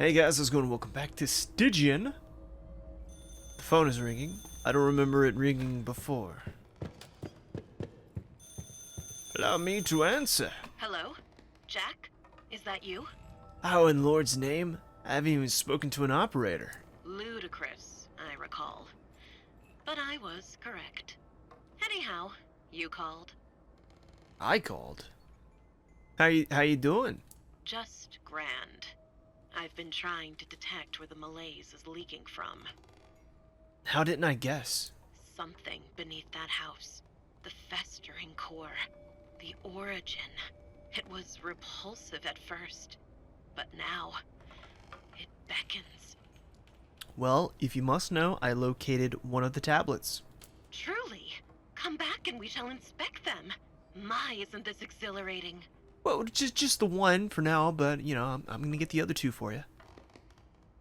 Hey guys, how's it going? Welcome back to Stygian. The phone is ringing. I don't remember it ringing before. Allow me to answer. Hello? Jack? Is that you? How in Lord's name? I haven't even spoken to an operator. Ludicrous, I recall. But I was correct. Anyhow, you called. I called. How you doing? Just grand. I've been trying to detect where the malaise is leaking from. How didn't I guess? Something beneath that house. The festering core. The origin. It was repulsive at first. But now, it beckons. Well, if you must know, I located one of the tablets. Truly. Come back and we shall inspect them. My, isn't this exhilarating? Well, just the one for now, but you know, I'm gonna get the other two for you.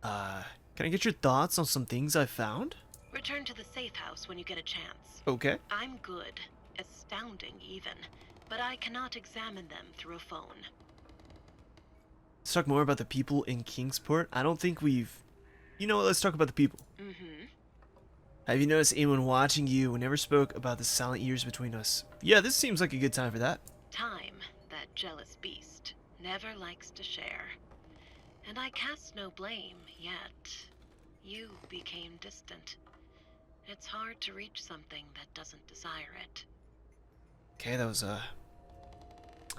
Can I get your thoughts on some things I found? Return to the safe house when you get a chance. Okay. I'm good. Astounding, even. But I cannot examine them through a phone. Let's talk more about the people in Kingsport. I don't think we've... You know what, let's talk about the people. Mm-hmm. Have you noticed anyone watching you? We never spoke about the silent years between us. Yeah, this seems like a good time for that. Time, that jealous beast, never likes to share. And I cast no blame, yet you became distant. It's hard to reach something that doesn't desire it. Okay, that was,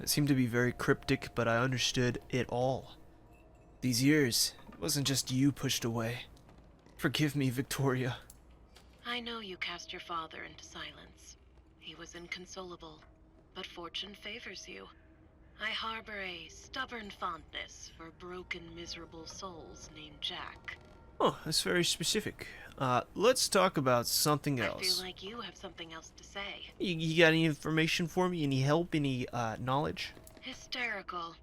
it seemed to be very cryptic, but I understood it all. These years, it wasn't just you pushed away. Forgive me, Victoria. I know you cast your father into silence. He was inconsolable, but fortune favors you. I harbor a stubborn fondness for broken, miserable souls named Jack. Oh, that's very specific. Let's talk about something I else. feel like you have something else to say. You got any information for me? Any help? Any, knowledge? Hysterical.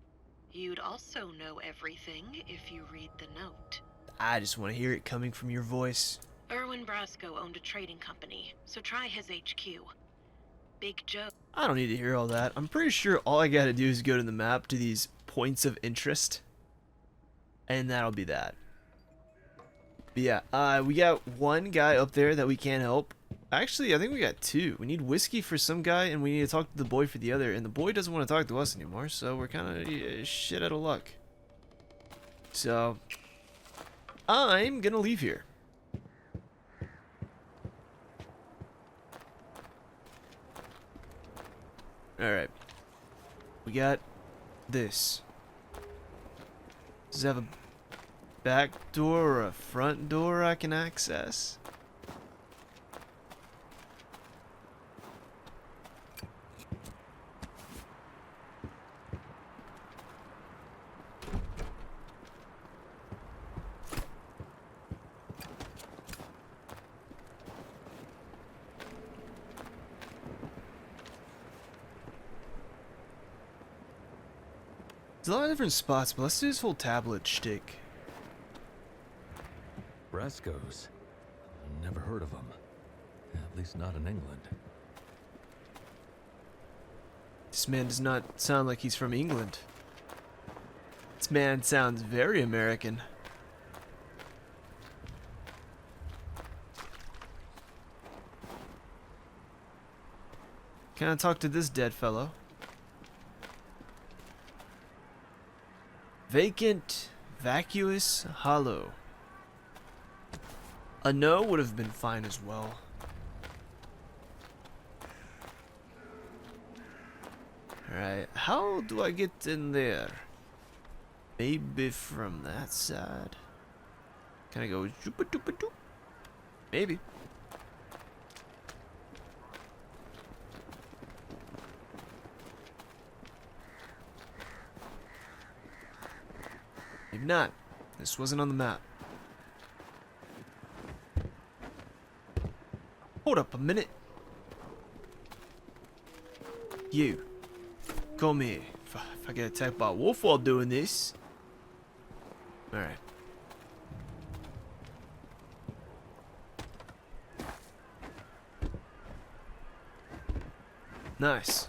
You'd also know everything if you read the note. I just want to hear it coming from your voice. Erwin Brasco owned a trading company, so try his HQ. Big Joe. I don't need to hear all that. I'm pretty sure all I gotta do is go to the map to these points of interest. And that'll be that. But yeah, we got one guy up there that we can't help. Actually, I think we got two. We need whiskey for some guy, and we need to talk to the boy for the other. And the boy doesn't want to talk to us anymore, so we're kind of shit out of luck. So, I'm gonna leave here. Alright. We got this. Does it have a back door or a front door I can access? There's a lot of different spots, but let's do this whole tablet shtick. Brasco's? Never heard of them. At least not in England. This man does not sound like he's from England. This man sounds very American. Can I talk to this dead fellow? Vacant, vacuous, hollow. A no would have been fine as well. Alright, how do I get in there? Maybe from that side. Can I go zoop-a-doop-a-doop? Maybe. Maybe not. This wasn't on the map. Hold up a minute. You. Come here. If I get attacked by a wolf while doing this. Alright. Nice.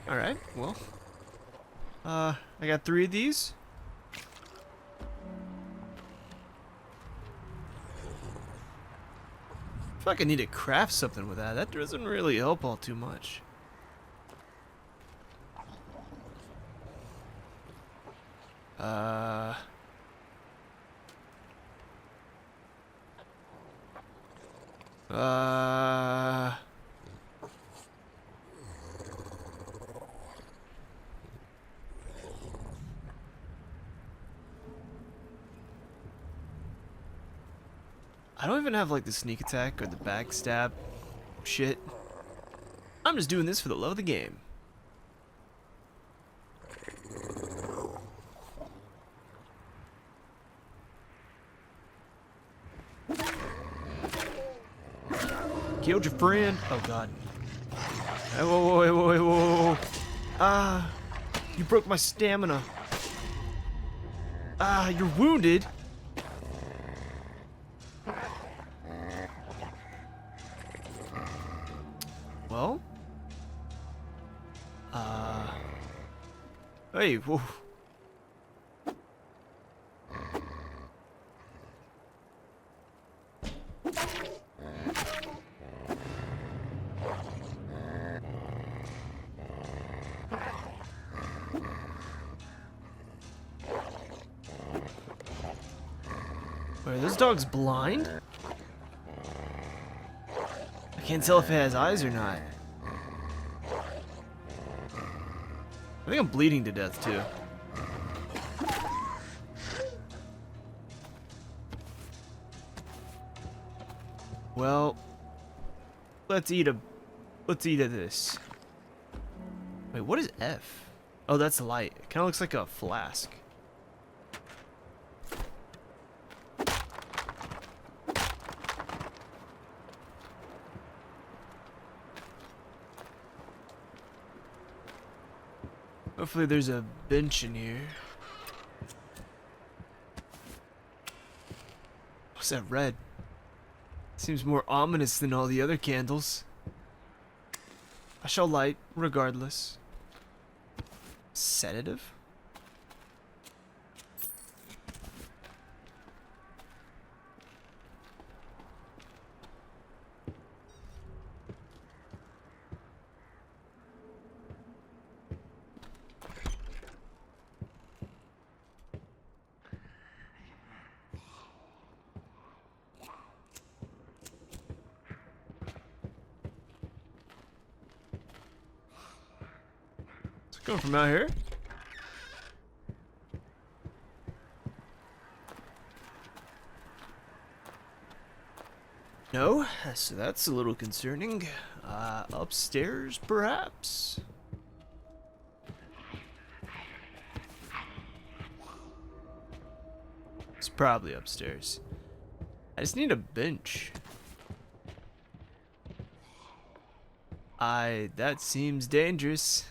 Alright, well. I got 3 of these. I feel like I need to craft something with that. That doesn't really help all too much. I don't even have like the sneak attack or the backstab shit. I'm just doing this for the love of the game. Killed your friend. Oh god. Hey, whoa. Ah, you broke my stamina. Ah, you're wounded. Well. Hey, whoa. Wait, are those dogs blind? I can't tell if it has eyes or not. I think I'm bleeding to death too. Well, let's eat of this. Wait, what is F? Oh, that's light. It kind of looks like a flask. Hopefully there's a bench in here. What's that red? Seems more ominous than all the other candles. I shall light, regardless. Sedative? Going from out here. No, so that's a little concerning. Upstairs, perhaps? It's probably upstairs. I just need a bench. That seems dangerous.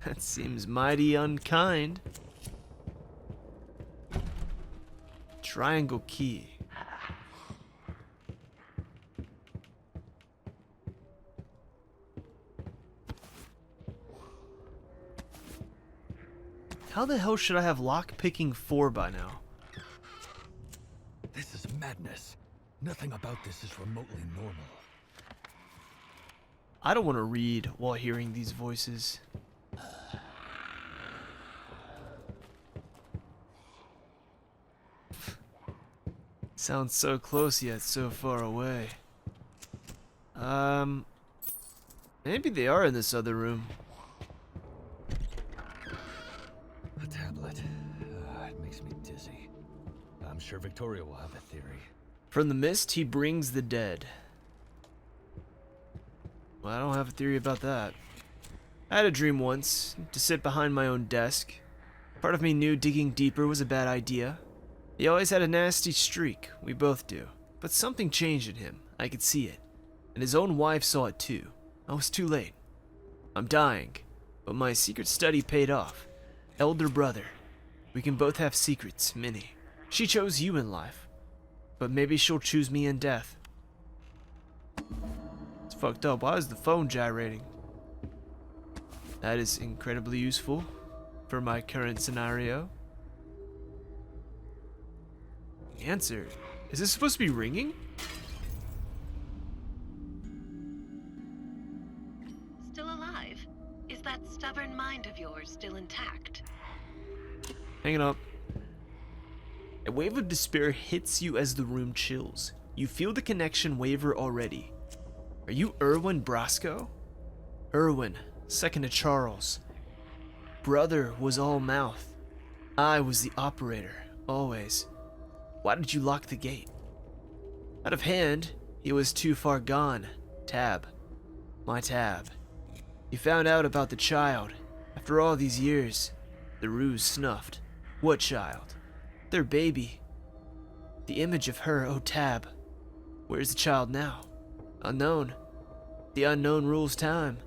That seems mighty unkind. Triangle key. How the hell should I have lockpicking 4 by now? This is madness. Nothing about this is remotely normal. I don't want to read while hearing these voices. Sounds so close yet so far away. Maybe they are in this other room. A tablet. It makes me dizzy. I'm sure Victoria will have a theory. From the mist, he brings the dead. Well, I don't have a theory about that. I had a dream once, to sit behind my own desk. Part of me knew digging deeper was a bad idea. He always had a nasty streak, we both do. But something changed in him, I could see it. And his own wife saw it too. I was too late. I'm dying, but my secret study paid off. Elder brother. We can both have secrets, many. She chose you in life, but maybe she'll choose me in death. It's fucked up. Why is the phone gyrating? That is incredibly useful for my current scenario. Answer. Is this supposed to be ringing? Still alive? Is that stubborn mind of yours still intact? Hang it up. A wave of despair hits you as the room chills. You feel the connection waver already. Are you Erwin Brasco? Erwin, second to Charles. Brother was all mouth. I was the operator, always. Why did you lock the gate? Out of hand, he was too far gone. Tab. My Tab. You found out about the child. After all these years, the ruse snuffed. What child? Their baby. The image of her, oh Tab. Where's the child now? Unknown. The unknown rules time.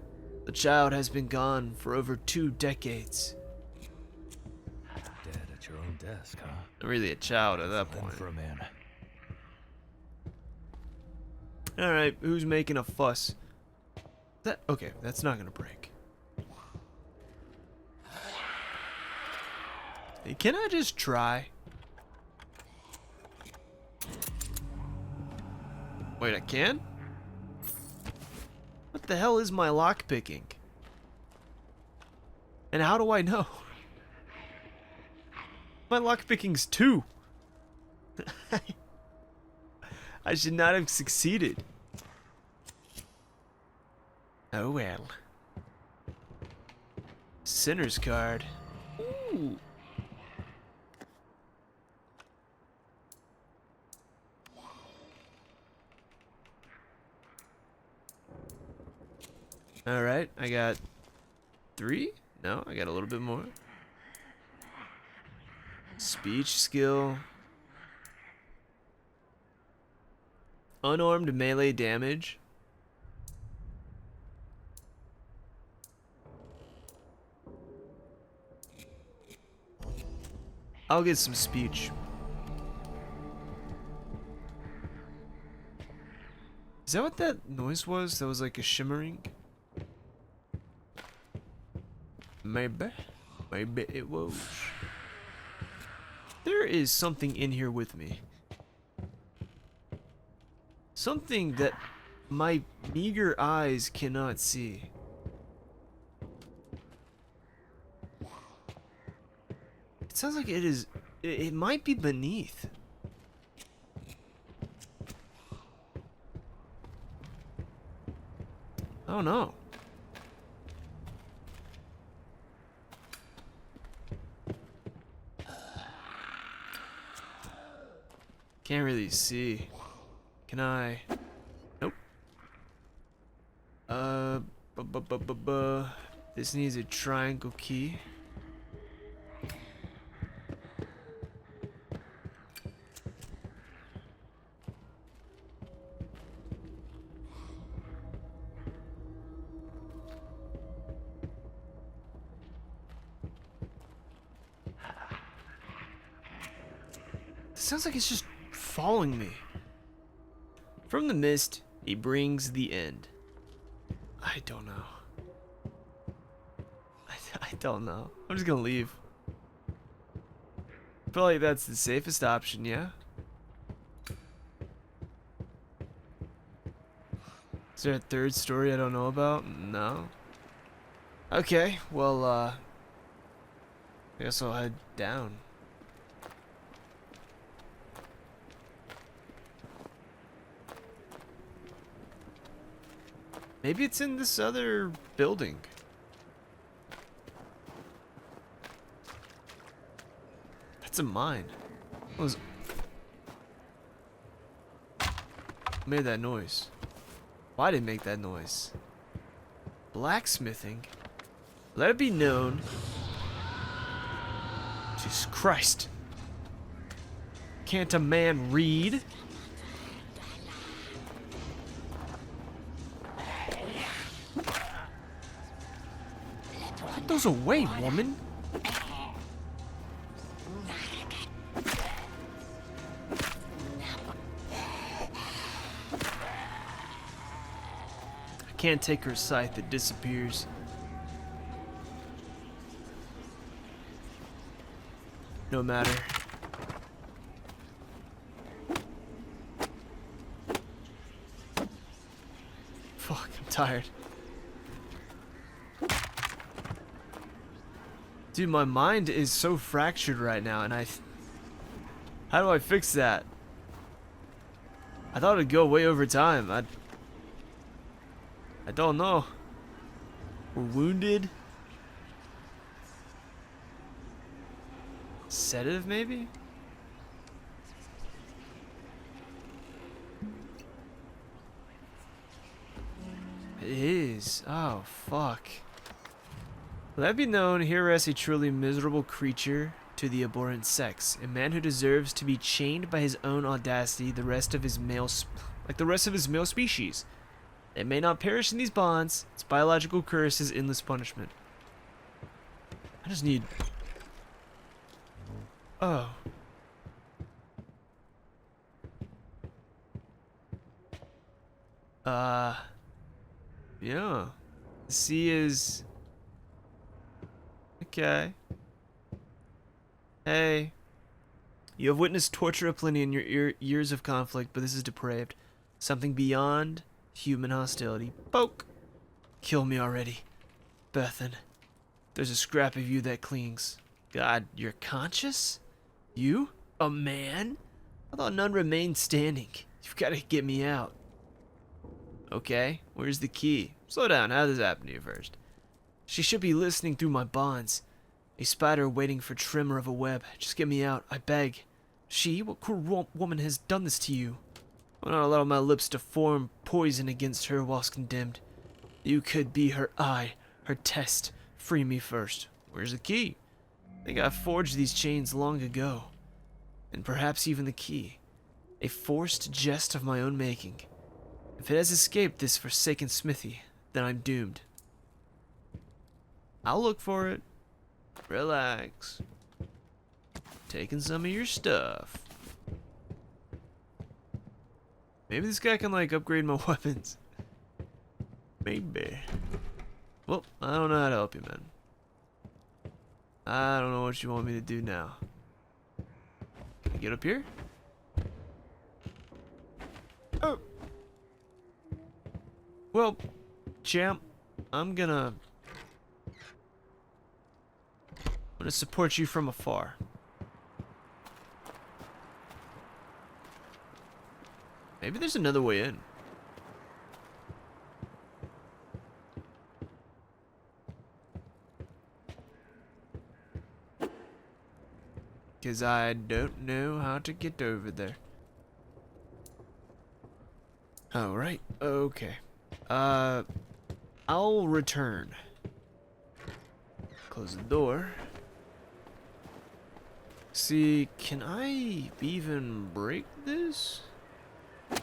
The child has been gone for over 2 decades. Dead at your own desk, huh? Not really a child at that Then point. for a man. Alright, who's making a fuss? Okay, that's not gonna break. Hey, can I just try? Wait, I can? What the hell is my lock picking? And how do I know? My lock picking's 2. I should not have succeeded. Oh well. Sinner's card. Ooh. Alright, I got 3? No, I got a little bit more. Speech skill. Unarmed melee damage. I'll get some speech. Is that what that noise was? That was like a shimmering? Maybe. Maybe it was. There is something in here with me. Something that my meager eyes cannot see. It sounds like it is. It might be beneath. Oh no. Can't really see. Can I? Nope. This needs a triangle key. Sounds like it's just following me. From the mist, he brings the end. I don't know. I don't know. I'm just gonna leave. Feel like that's the safest option, yeah? Is there a third story I don't know about? No. Okay, well, I guess I'll head down. Maybe it's in this other building. That's a mine. What was... made that noise? Why did it make that noise? Blacksmithing. Let it be known. Jesus Christ. Can't a man read? Put those away, woman. I can't take her scythe, it disappears. no matter. Fuck, I'm tired. Dude, my mind is so fractured right now, and how do I fix that? I thought it'd go way over time. I don't know. We're wounded. Sedative, maybe? It is. Oh, fuck. Let it be known, here rests a truly miserable creature to the abhorrent sex, a man who deserves to be chained by his own audacity, like the rest of his male species. They may not perish in these bonds. Its biological curse is endless punishment. I just need. Oh. Yeah. The sea is. Okay. Hey. You have witnessed torture aplenty in your years of conflict, but this is depraved. Something beyond human hostility. Poke! Kill me already. Bethan. There's a scrap of you that clings. God, you're conscious? You? A man? I thought none remained standing. You've got to get me out. Okay, where's the key? Slow down, how does this happen to you first? She should be listening through my bonds. A spider waiting for trimmer of a web. Just get me out, I beg. She? What cruel woman has done this to you? I will not allow my lips to form poison against her whilst condemned. You could be her eye, her test. Free me first. Where's the key? I think I forged these chains long ago. And perhaps even the key. A forced jest of my own making. If it has escaped this forsaken smithy, then I'm doomed. I'll look for it. Relax. Taking some of your stuff. Maybe this guy can like upgrade my weapons. Maybe. Well, I don't know how to help you, man. I don't know what you want me to do now. Can I get up here? Oh. Well, champ, I'm gonna support you from afar. Maybe there's another way in. Because I don't know how to get over there. Alright, okay. I'll return. Close the door. See, can I even break this? I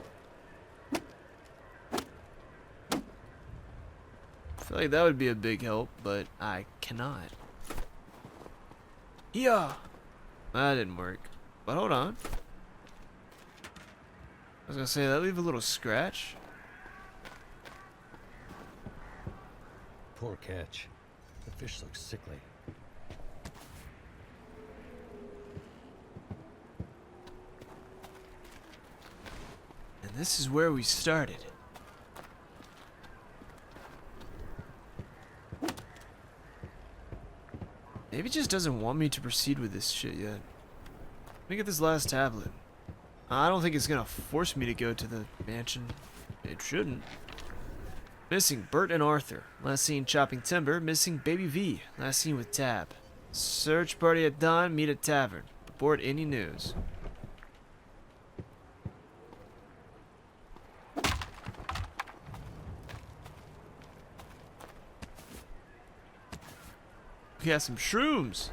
feel like that would be a big help, but I cannot. Yeah! That didn't work. But hold on. I was gonna say, that leave a little scratch. Poor catch. The fish looks sickly. And this is where we started. Maybe it just doesn't want me to proceed with this shit yet. Let me get this last tablet. I don't think it's gonna force me to go to the mansion. It shouldn't. Missing Bert and Arthur. Last seen chopping timber. Missing Baby V. Last seen with Tab. Search party at dawn. Meet at tavern. Report any news. We got some shrooms.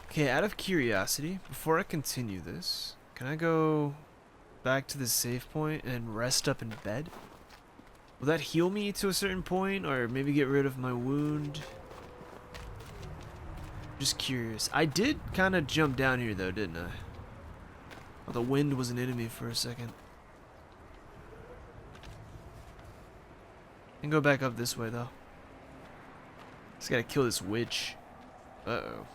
Okay, out of curiosity, before I continue this, can I go back to the save point and rest up in bed? Will that heal me to a certain point, or maybe get rid of my wound? Just curious. I did kind of jump down here though, didn't I? Oh, the wind was an enemy for a second. And go back up this way though. Just gotta kill this witch. Uh-oh.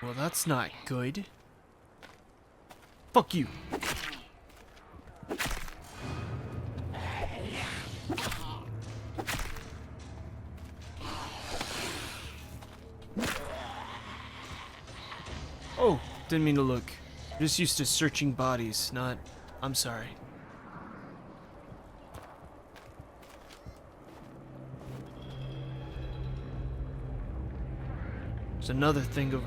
Well, that's not good. Fuck you. Oh, didn't mean to look. Just used to searching bodies, not... I'm sorry. There's another thing of...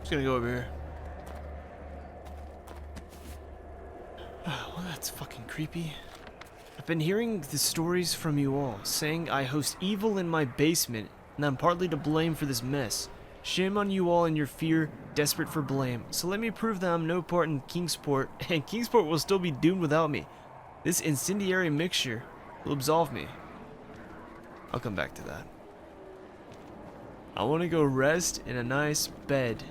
Just gonna go over here. Well, that's fucking creepy. I've been hearing the stories from you all, saying I host evil in my basement, and I'm partly to blame for this mess. Shame on you all and your fear, desperate for blame. So let me prove that I'm no part in Kingsport, and Kingsport will still be doomed without me. This incendiary mixture will absolve me. I'll come back to that. I want to go rest in a nice bed.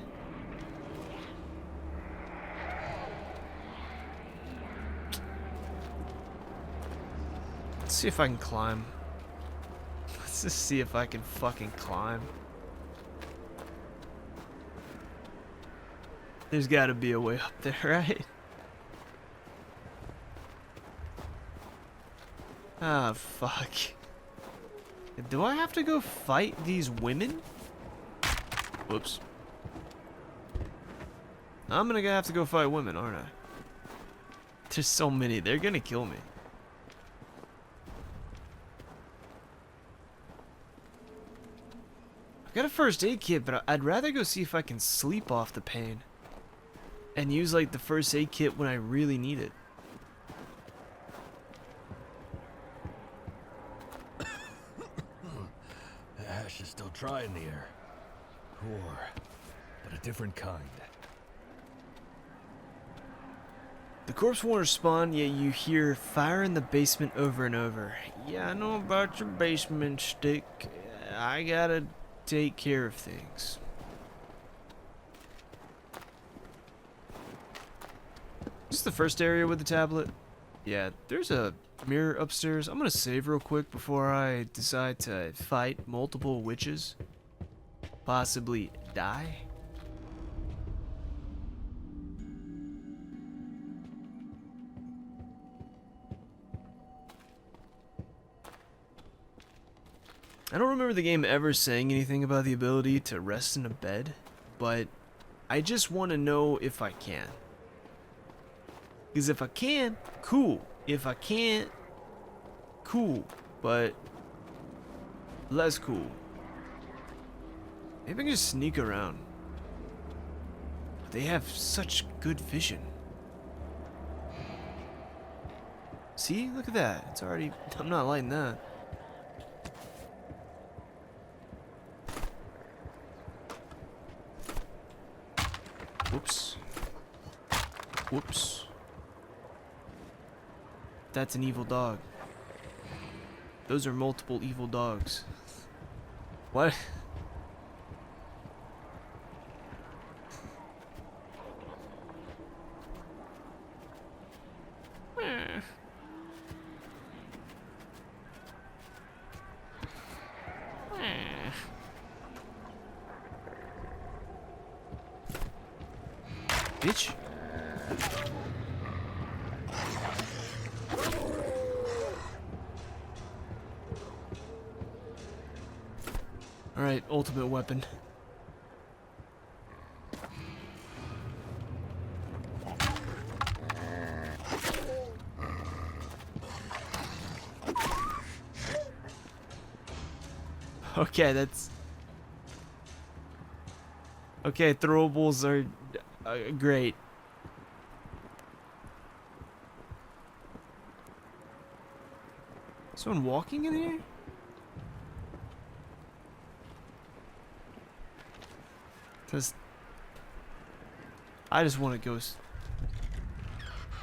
Let's see if I can climb. Let's just see if I can fucking climb. There's gotta be a way up there, right? Ah, fuck. Do I have to go fight these women? Whoops. I'm gonna have to go fight women, aren't I? There's so many. They're gonna kill me. I got a first aid kit, but I'd rather go see if I can sleep off the pain. And use like the first aid kit when I really need it. The ash is still dry in the air. War, but a different kind. The corpse won't respond, yet you hear fire in the basement over and over. Yeah, I know about your basement, Stick. I gotta take care of things. Is this the first area with the tablet? Yeah, there's a mirror upstairs. I'm gonna save real quick before I decide to fight multiple witches. Possibly die. I don't remember the game ever saying anything about the ability to rest in a bed, but I just want to know if I can. Because if I can, cool. If I can't, cool. But less cool. Maybe I can just sneak around. They have such good vision. See? Look at that. It's already... I'm not lighting that. Whoops. Whoops. That's an evil dog. Those are multiple evil dogs. What? Bitch. Alright, ultimate weapon. Okay, that's... Okay, throwables are great. Someone walking in here? Cause I just want to go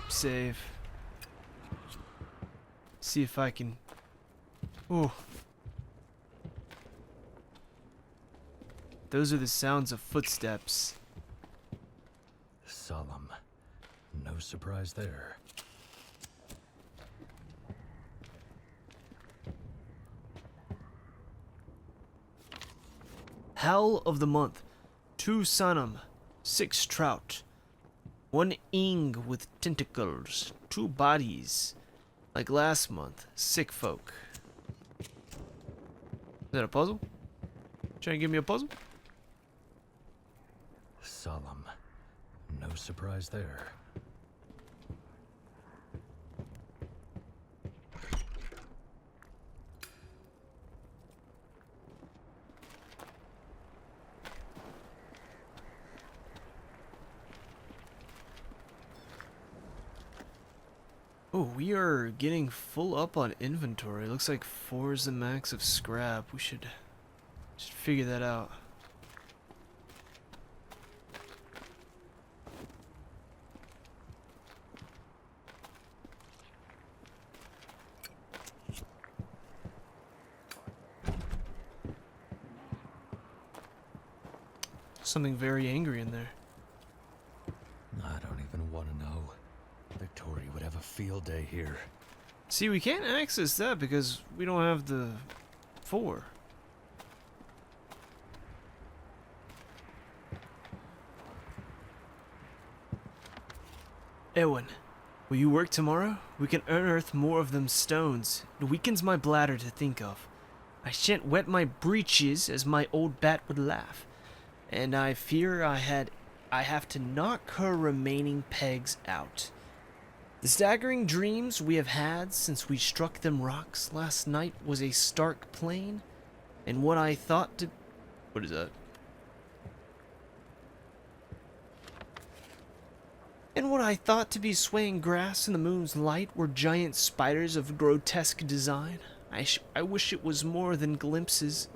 save. See if I can. Ooh. Those are the sounds of footsteps. Solemn. No surprise there. Hell of the month. 2 sunum, 6 trout, 1 ing with tentacles, 2 bodies. Like last month, sick folk. Is that a puzzle? Trying to give me a puzzle? Solemn. No surprise there. Oh, we are getting full up on inventory. Looks like 4 is the max of scrap. We should figure that out. Something very angry in there. I don't even want to know. Victoria would have a field day here. See, we can't access that because we don't have the 4. Eowyn, will you work tomorrow? We can unearth more of them stones. It weakens my bladder to think of. I shan't wet my breeches, as my old bat would laugh. And I fear I have to knock her remaining pegs out. The staggering dreams we have had since we struck them rocks last night was a stark plain, and what I thought to... What is that? And what I thought to be swaying grass in the moon's light were giant spiders of grotesque design. I wish it was more than glimpses.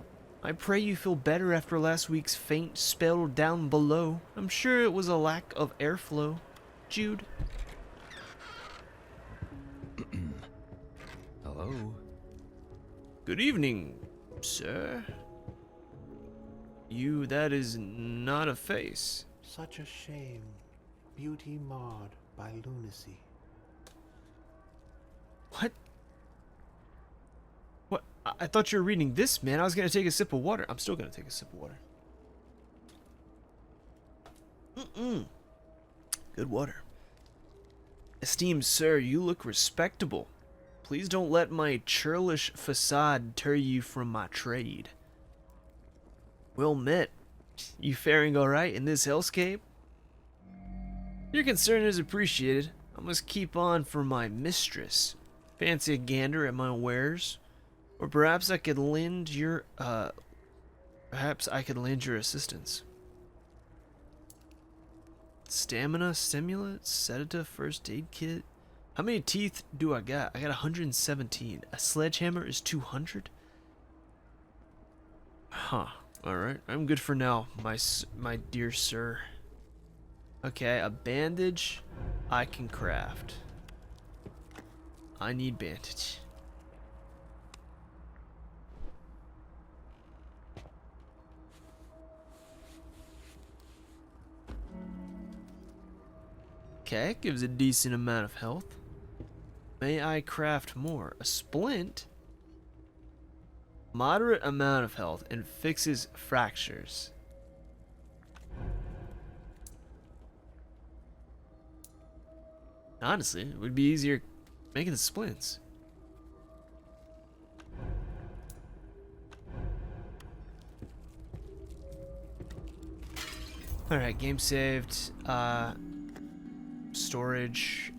I pray you feel better after last week's faint spell down below. I'm sure it was a lack of airflow. Jude. Hello? Good evening, sir. That is not a face. Such a shame. Beauty marred by lunacy. What? What? I thought you were reading this, man. I was gonna take a sip of water. I'm still gonna take a sip of water. Good water. Esteemed sir, you look respectable. Please don't let my churlish facade deter you from my trade. Well met. You faring alright in this hellscape? Your concern is appreciated. I must keep on for my mistress. Fancy a gander at my wares? Or perhaps I could lend your, assistance. Stamina, stimulant, sedative, first aid kit. How many teeth do I got? I got 117. A sledgehammer is 200? Huh. Alright, I'm good for now, my dear sir. Okay, a bandage I can craft. I need bandage. Okay, gives a decent amount of health. May I craft more? A splint? Moderate amount of health and fixes fractures. Honestly, it would be easier making the splints. Alright, game saved. Storage.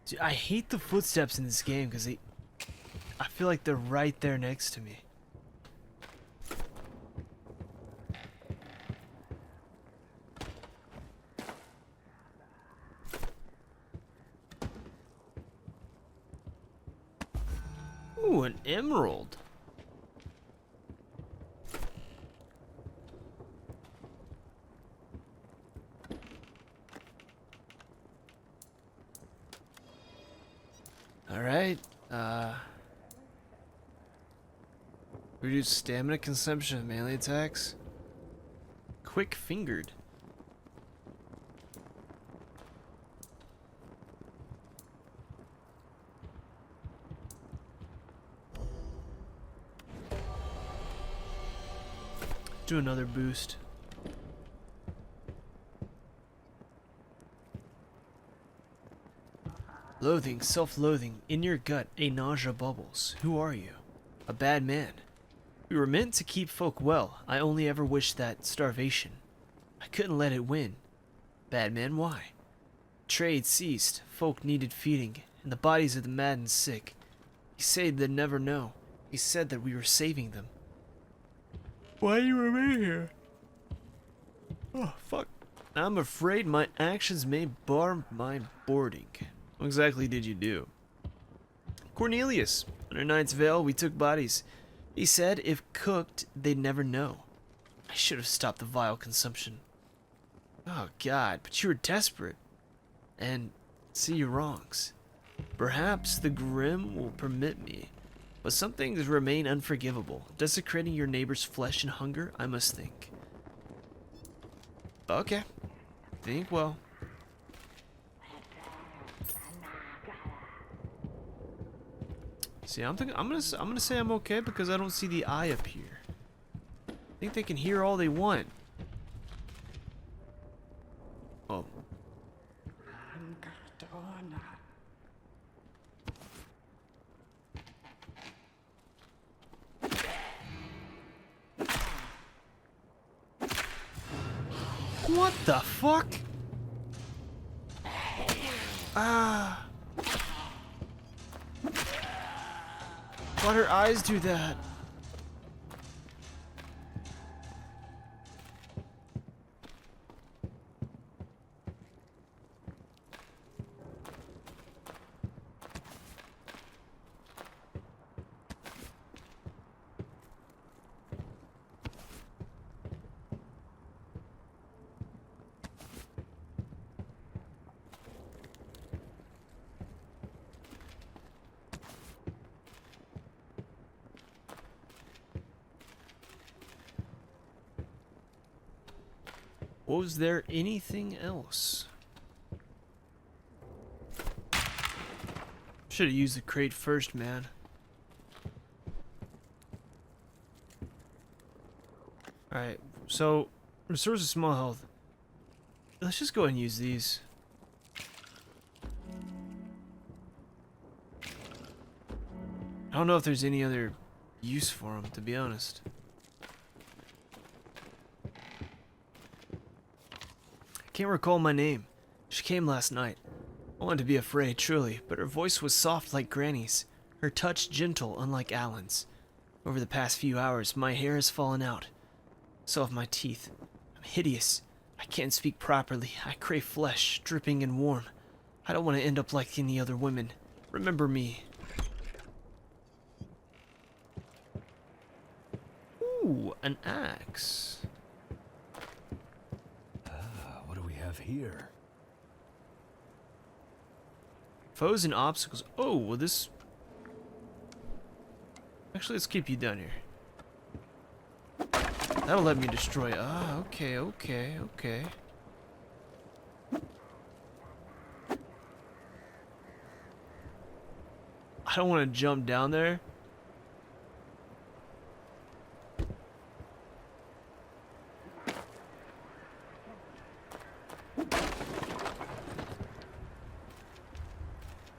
Dude, I hate the footsteps in this game because I feel like they're right there next to me. Ooh, an emerald. All right. Reduce stamina consumption of melee attacks. Quick fingered. Do another boost. Loathing, self-loathing, in your gut, a nausea bubbles. Who are you? A bad man. We were meant to keep folk well. I only ever wished that starvation. I couldn't let it win. Bad man, why? Trade ceased, folk needed feeding, and the bodies of the mad and sick. He said they'd never know. He said that we were saving them. Why do you remain here? Oh, fuck. I'm afraid my actions may bar my boarding. What exactly did you do? Cornelius. Under Knight's Veil, we took bodies. He said if cooked, they'd never know. I should have stopped the vile consumption. Oh, God, but you were desperate. And see your wrongs. Perhaps the grim will permit me. But some things remain unforgivable. Desecrating your neighbor's flesh and hunger, I must think. Okay. Think well. See, I'm gonna say I'm okay because I don't see the eye up here. I think they can hear all they want. Oh. What the fuck? Ah. Why'd her eyes do that? Was there anything else? Should have used the crate first, man. Alright, so restores a small health. Let's just go ahead and use these. I don't know if there's any other use for them, to be honest. Can't recall my name. She came last night. I wanted to be afraid, truly, but her voice was soft like Granny's, her touch gentle, unlike Alan's. Over the past few hours, my hair has fallen out. So have my teeth. I'm hideous. I can't speak properly. I crave flesh, dripping and warm. I don't want to end up like any other women. Remember me. Ooh, an axe. What do we have here? Foes and obstacles. Oh, well this... Actually, let's keep you down here. That'll let me destroy... Ah, okay. I don't want to jump down there.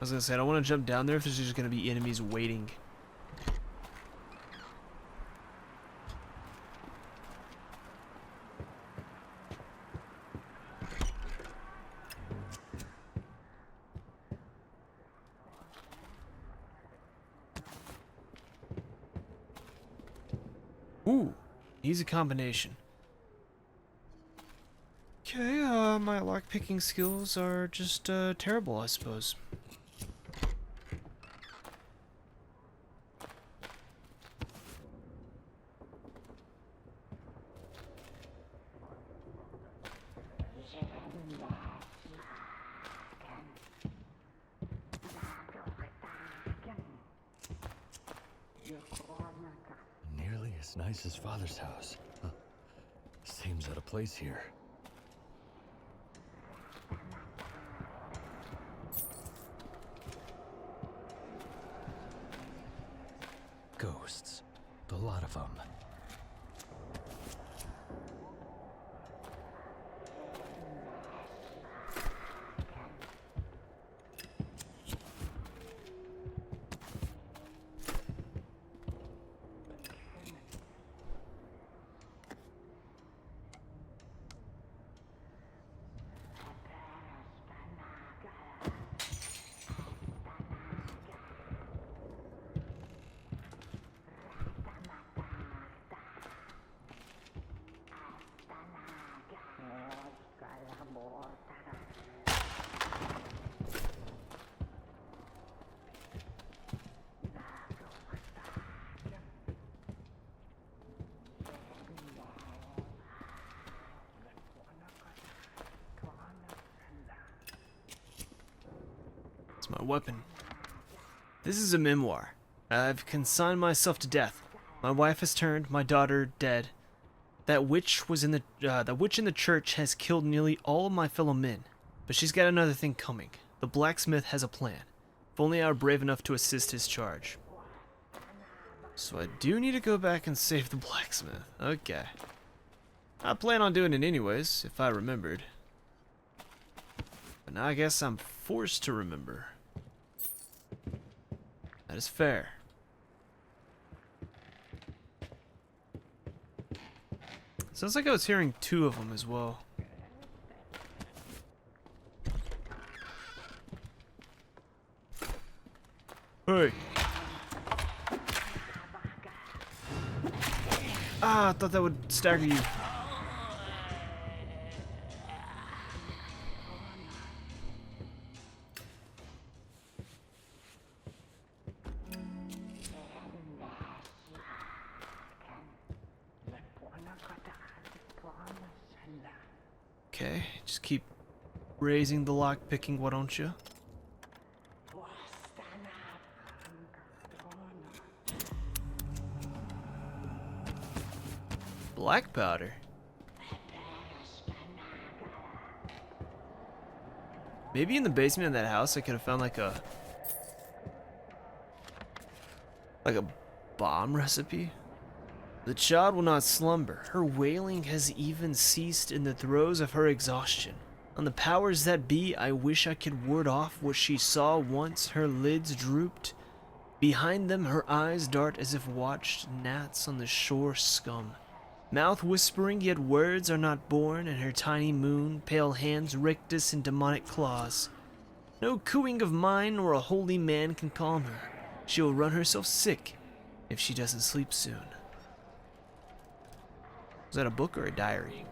I was gonna say, I don't want to jump down there if there's just gonna be enemies waiting. He's a combination. Okay, my lockpicking skills are just terrible, I suppose. Nearly as nice as Father's house. Huh. Seems out of place here. Ghosts. A lot of them. My weapon. This is a memoir. I've consigned myself to death. My wife has turned, my daughter dead. That witch in the church has killed nearly all of my fellow men, but she's got another thing coming. The blacksmith has a plan. If only I were brave enough to assist his charge. So I do need to go back and save the blacksmith. Okay. I plan on doing it anyways, if I remembered. But now I guess I'm forced to remember. That is fair. Sounds like I was hearing two of them as well. Hey! Ah, I thought that would stagger you. Okay, just keep raising the lock picking, why don't you? Black powder. Maybe in the basement of that house I could have found like a bomb recipe. The child will not slumber. Her wailing has even ceased in the throes of her exhaustion. On the powers that be, I wish I could ward off what she saw once. Her lids drooped. Behind them her eyes dart as if watched gnats on the shore scum. Mouth whispering, yet words are not born, and her tiny moon, pale hands rictus in demonic claws. No cooing of mine nor a holy man can calm her. She will run herself sick if she doesn't sleep soon. Was that a book or a diary?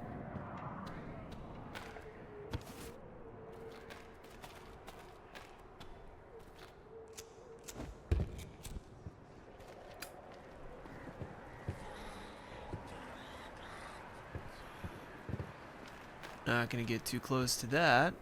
Not gonna get too close to that.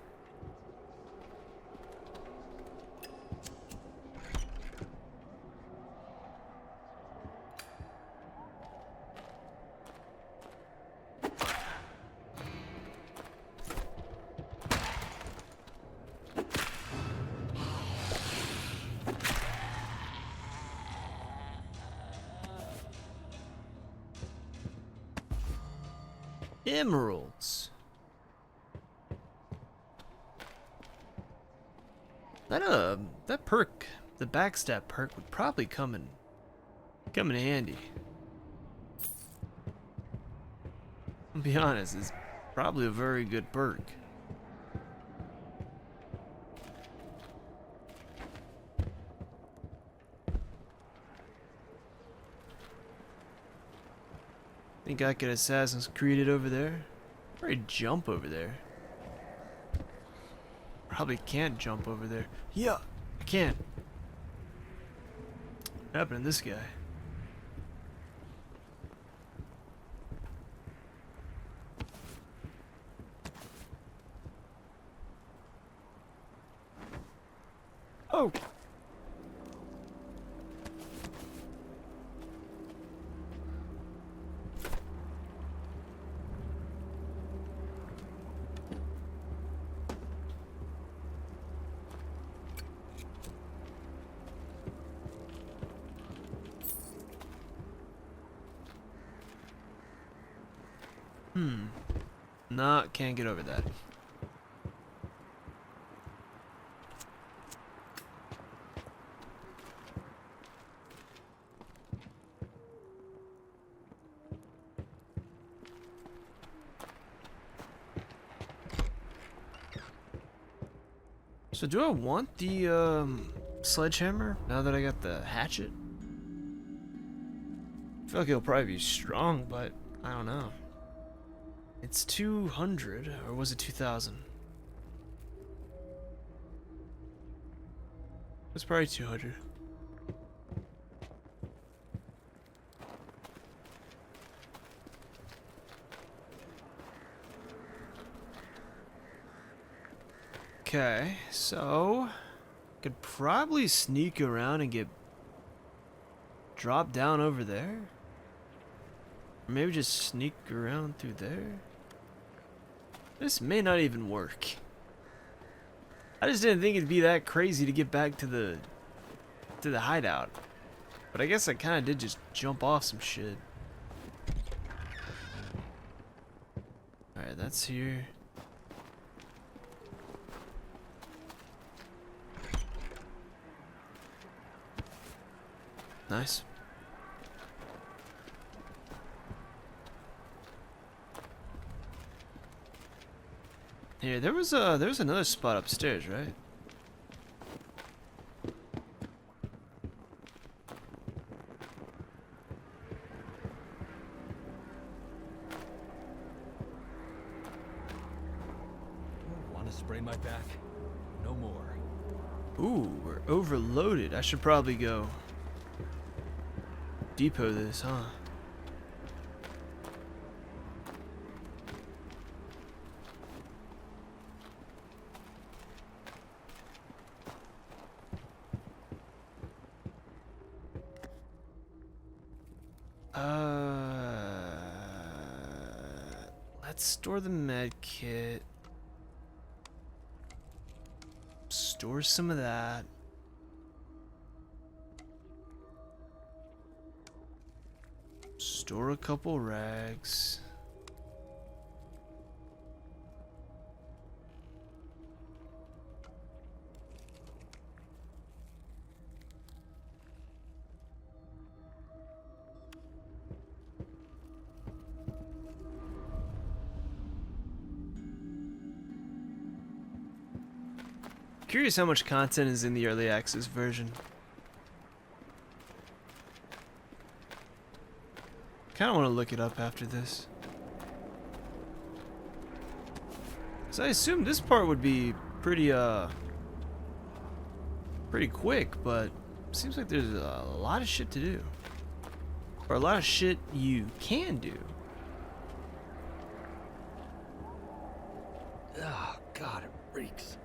Emeralds. That perk, the backstab perk, would probably come in handy. I'll be honest, it's probably a very good perk. Think I could Assassin's Creed it over there? Or jump over there? Probably can't jump over there. Yeah, I can't. What happened to this guy? Oh! Nah, can't get over that. So do I want the sledgehammer now that I got the hatchet? I feel like it'll probably be strong, but I don't know. It's 200, or was it 2,000? It's probably 200. Okay, so could probably sneak around and get dropped down over there. Or maybe just sneak around through there. This may not even work. I just didn't think it'd be that crazy to get back to the hideout. But I guess I kind of did just jump off some shit. Alright, that's here. Nice. Here, there was another spot upstairs, right? Want to spray my back? No more. Ooh, we're overloaded. I should probably go depot this, huh? Let's store the med kit. Store some of that. Store a couple rags. Curious how much content is in the early access version. Kind of want to look it up after this. So I assume this part would be pretty quick, but seems like there's a lot of shit to do. Or a lot of shit you can do. Oh, God, it reeks.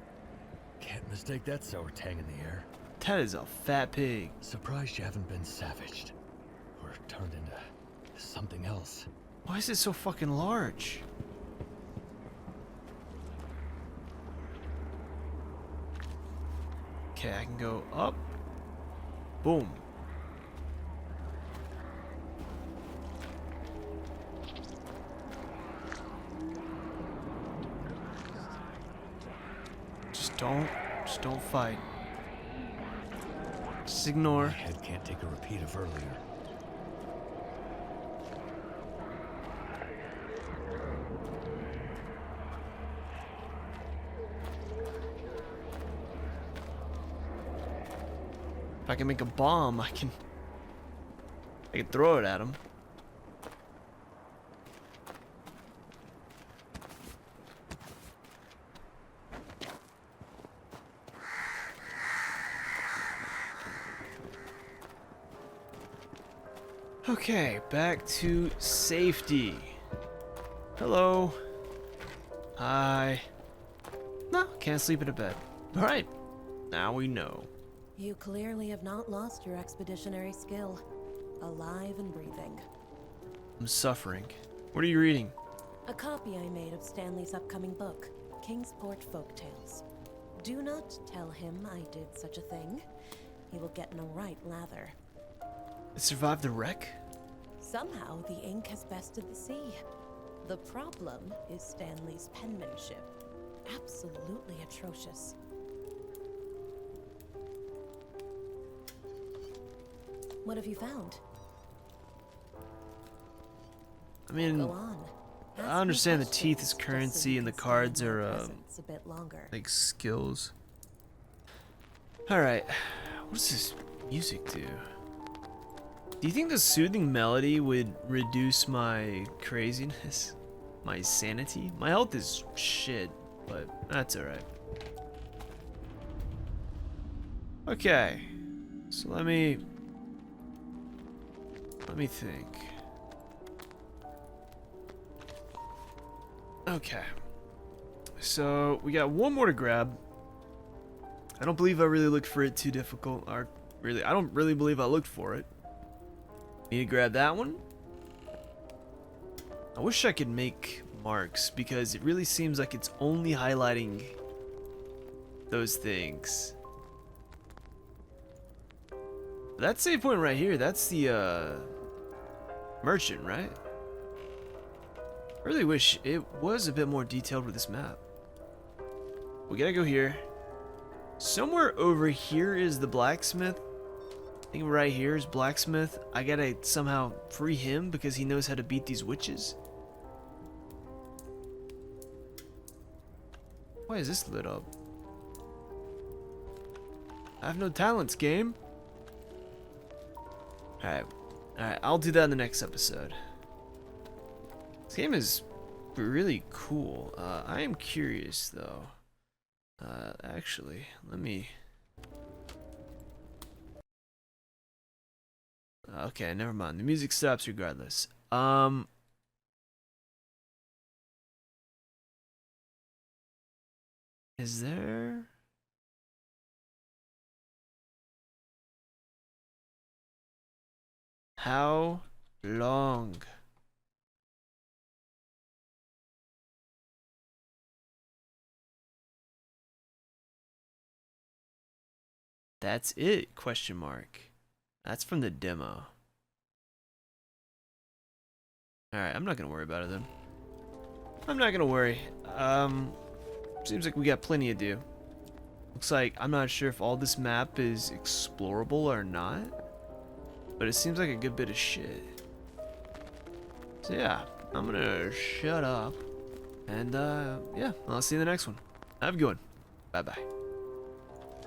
Can't mistake that sour tang in the air. That is a fat pig. Surprised you haven't been savaged. Or turned into something else. Why is it so fucking large? Okay, I can go up. Boom. Just don't fight. Just ignore. My head can't take a repeat of earlier. If I can make a bomb, I can throw it at him. Okay, back to safety. Hello. Hi. No, can't sleep in a bed. Alright, now we know. You clearly have not lost your expeditionary skill. Alive and breathing. I'm suffering. What are you reading? A copy I made of Stanley's upcoming book, Kingsport Folktales. Do not tell him I did such a thing. He will get in a right lather. It survived the wreck? Somehow the ink has bested the sea. The problem is Stanley's penmanship. Absolutely atrocious. What have you found? I mean, Go on. Ask I me understand the teeth questions is just so currency you and the can cards stand my are presence a bit longer. like skills. Alright, what does this music do? Do you think the soothing melody would reduce my craziness? My sanity? My health is shit, but that's alright. Okay, so let me think. Okay, so we got one more to grab. I don't believe I really looked for it too difficult, or really, I don't really believe I looked for it. Need to grab that one. I wish I could make marks because it really seems like it's only highlighting those things. That save point right here, that's the merchant, right? I really wish it was a bit more detailed with this map. We gotta go here. Somewhere over here is the blacksmith. I think right here is blacksmith. I gotta somehow free him because he knows how to beat these witches. Why is this lit up? I have no talents, game. Alright, I'll do that in the next episode. This game is really cool. I am curious though. Actually, let me... Okay, never mind. The music stops regardless. Is there... How long? That's it, question mark. That's from the demo. Alright, I'm not gonna worry about it then. I'm not gonna worry. Seems like we got plenty to do. Looks like I'm not sure if all this map is explorable or not. But it seems like a good bit of shit. So yeah, I'm gonna shut up. And yeah, I'll see you in the next one. Have a good one. Bye bye.